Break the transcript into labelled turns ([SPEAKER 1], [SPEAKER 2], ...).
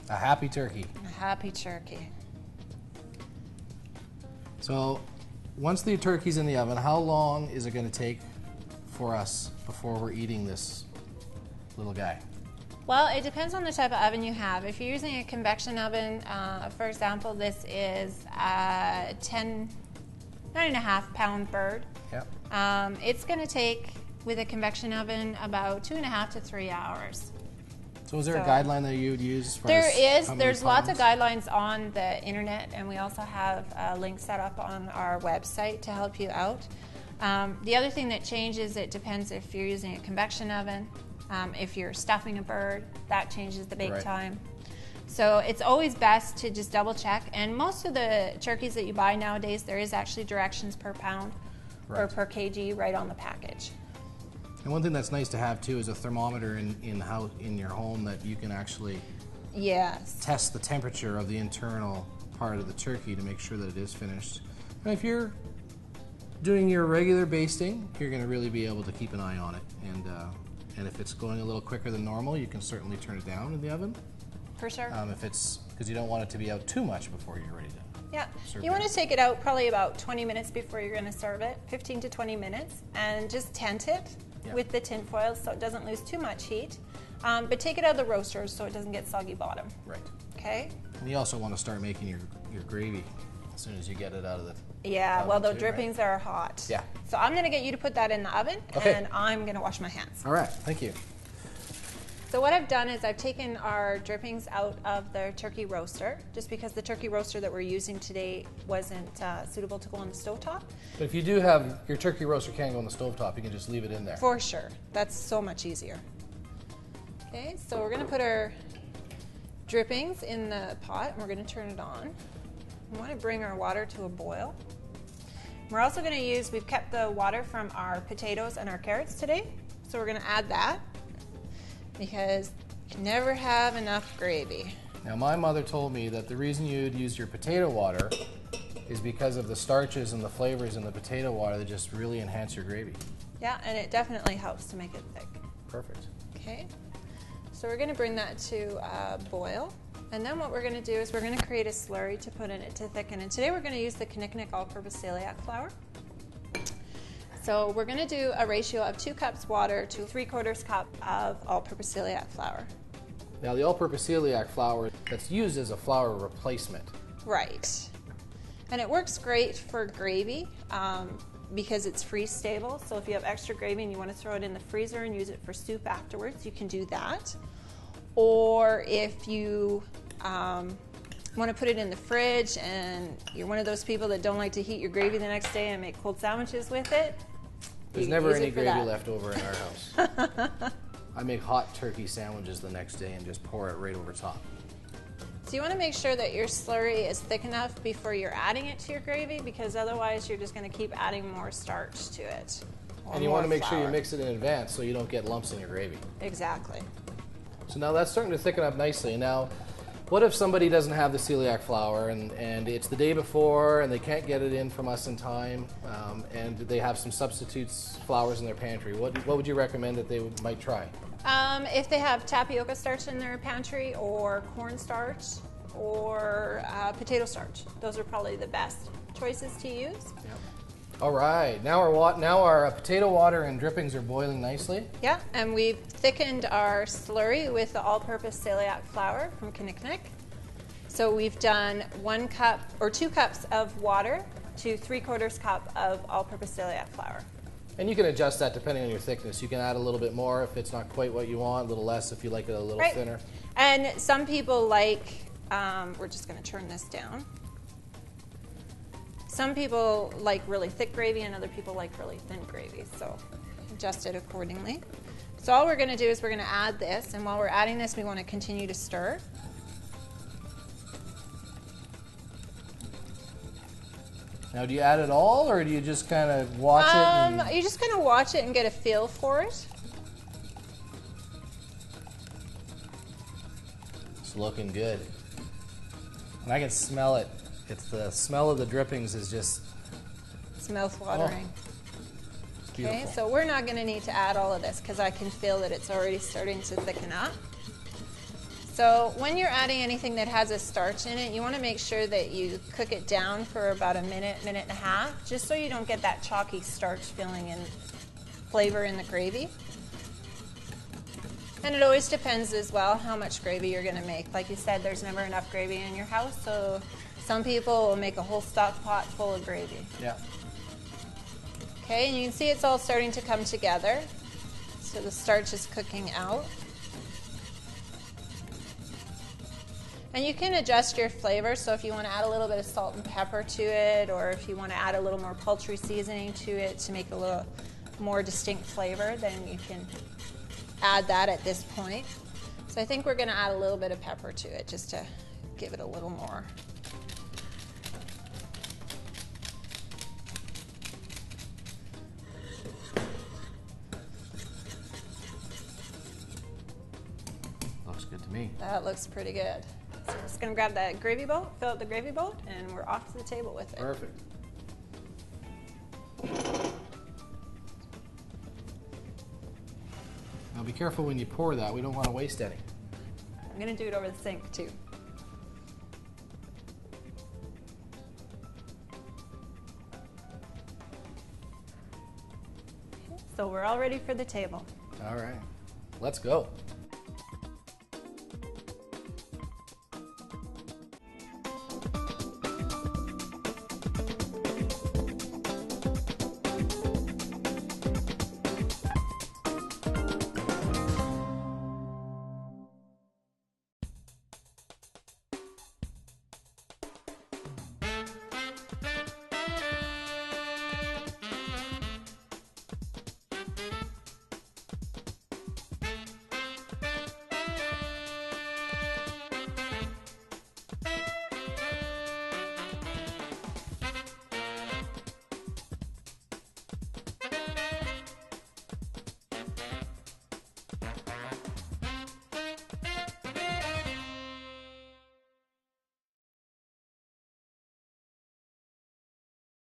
[SPEAKER 1] A happy turkey.
[SPEAKER 2] A happy turkey.
[SPEAKER 1] So once the turkey's in the oven, how long is it going to take for us before we're eating this little guy?
[SPEAKER 2] Well, it depends on the type of oven you have. If you're using a convection oven, for example, this is a 9.5 pound bird.
[SPEAKER 1] Yep.
[SPEAKER 2] It's going to take, with a convection oven, about 2.5 to 3 hours.
[SPEAKER 1] So is there a guideline that you would use as far
[SPEAKER 2] There
[SPEAKER 1] as
[SPEAKER 2] is.
[SPEAKER 1] how many
[SPEAKER 2] There's lots of
[SPEAKER 1] pounds?
[SPEAKER 2] guidelines on the internet, and we also have a link set up on our website to help you out. The other thing that changes, it depends if you're using a convection oven. If you're stuffing a bird, that changes the bake time. So it's always best to just double check. And most of the turkeys that you buy nowadays, there is actually directions per pound or per kg right on the package.
[SPEAKER 1] And one thing that's nice to have too is a thermometer in your home that you can actually test the temperature of the internal part of the turkey to make sure that it is finished. And if you're doing your regular basting, you're going to really be able to keep an eye on it. And if it's going a little quicker than normal, you can certainly turn it down in the oven.
[SPEAKER 2] For sure.
[SPEAKER 1] If it's because you don't want it to be out too much before you're ready to.
[SPEAKER 2] Yeah, you want to take it out probably about 20 minutes before you're going to serve it, 15 to 20 minutes, and just tent it with the tin foil so it doesn't lose too much heat. But take it out of the roaster so it doesn't get soggy bottom.
[SPEAKER 1] Right.
[SPEAKER 2] Okay.
[SPEAKER 1] And you also want to start making your gravy as soon as you get it out of the
[SPEAKER 2] Yeah, well, the
[SPEAKER 1] too,
[SPEAKER 2] drippings are hot.
[SPEAKER 1] Yeah.
[SPEAKER 2] So I'm going to get you to put that in the oven, and I'm going to wash my hands.
[SPEAKER 1] All right, thank you.
[SPEAKER 2] So what I've done is I've taken our drippings out of the turkey roaster, just because the turkey roaster that we're using today wasn't suitable to go on the stovetop.
[SPEAKER 1] But if you do have your turkey roaster can't go on the stovetop, you can just leave it in there.
[SPEAKER 2] For sure. That's so much easier. Okay, so we're going to put our drippings in the pot, and we're going to turn it on. We want to bring our water to a boil. We're also going to use, we've kept the water from our potatoes and our carrots today, so we're going to add that because you can never have enough gravy.
[SPEAKER 1] Now my mother told me that the reason you'd use your potato water is because of the starches and the flavors in the potato water that just really enhance your gravy.
[SPEAKER 2] Yeah, and it definitely helps to make it thick.
[SPEAKER 1] Perfect.
[SPEAKER 2] Okay, so we're going to bring that to a boil. And then what we're going to do is we're going to create a slurry to put in it to thicken. And today we're going to use the Kinnikinnick all-purpose celiac flour. So we're going to do a ratio of 2 cups water to 3/4 cup of all-purpose celiac flour.
[SPEAKER 1] Now the all-purpose celiac flour that's used as a flour replacement.
[SPEAKER 2] Right. And it works great for gravy because it's freeze stable. So if you have extra gravy and you want to throw it in the freezer and use it for soup afterwards, you can do that. Or if you want to put it in the fridge and you're one of those people that don't like to heat your gravy the next day and make cold sandwiches with it,
[SPEAKER 1] There's never any gravy left over in our house. I make hot turkey sandwiches the next day and just pour it right over top.
[SPEAKER 2] So you want to make sure that your slurry is thick enough before you're adding it to your gravy, because otherwise you're just going to keep adding more starch to it.
[SPEAKER 1] And you want to make sure you mix it in advance so you don't get lumps in your gravy.
[SPEAKER 2] Exactly.
[SPEAKER 1] So now that's starting to thicken up nicely. Now, what if somebody doesn't have the celiac flour and it's the day before and they can't get it in from us in time and they have some substitutes flours in their pantry? What would you recommend that they might try?
[SPEAKER 2] If they have tapioca starch in their pantry or cornstarch or potato starch, those are probably the best choices to use.
[SPEAKER 1] Yep. All right, now our potato water and drippings are boiling nicely.
[SPEAKER 2] Yeah, and we've thickened our slurry with the all-purpose celiac flour from Kinnikinnick. So we've done 1 cup or 2 cups of water to 3/4 cup of all-purpose celiac flour.
[SPEAKER 1] And you can adjust that depending on your thickness. You can add a little bit more if it's not quite what you want, a little less if you like it a little thinner.
[SPEAKER 2] And some people like, we're just going to turn this down. Some people like really thick gravy and other people like really thin gravy, so adjust it accordingly. So all we're going to do is we're going to add this, and while we're adding this, we want to continue to stir.
[SPEAKER 1] Now, do you add it all, or do you just kind of watch it? And...
[SPEAKER 2] You're just going to watch it and get a feel for it.
[SPEAKER 1] It's looking good. And I can smell it. It's the smell of the drippings is just...
[SPEAKER 2] It's mouth-watering.
[SPEAKER 1] It's beautiful.
[SPEAKER 2] Okay, so we're not going to need to add all of this because I can feel that it's already starting to thicken up. So when you're adding anything that has a starch in it, you want to make sure that you cook it down for about a minute, minute and a half, just so you don't get that chalky starch feeling and flavor in the gravy. And it always depends as well how much gravy you're going to make. Like you said, there's never enough gravy in your house, so some people will make a whole stock pot full of gravy.
[SPEAKER 1] Yeah.
[SPEAKER 2] Okay, and you can see it's all starting to come together. So the starch is cooking out. And you can adjust your flavor, so if you want to add a little bit of salt and pepper to it, or if you want to add a little more poultry seasoning to it to make a little more distinct flavor, then you can add that at this point. So I think we're going to add a little bit of pepper to it just to give it a little more.
[SPEAKER 1] Looks good to me.
[SPEAKER 2] That looks pretty good. So we're just going to grab that gravy boat, fill out the gravy boat, and we're off to the table with it.
[SPEAKER 1] Perfect. Now be careful when you pour that. We don't want to waste any.
[SPEAKER 2] I'm going to do it over the sink too. Okay, so we're all ready for the table.
[SPEAKER 1] All right. Let's go.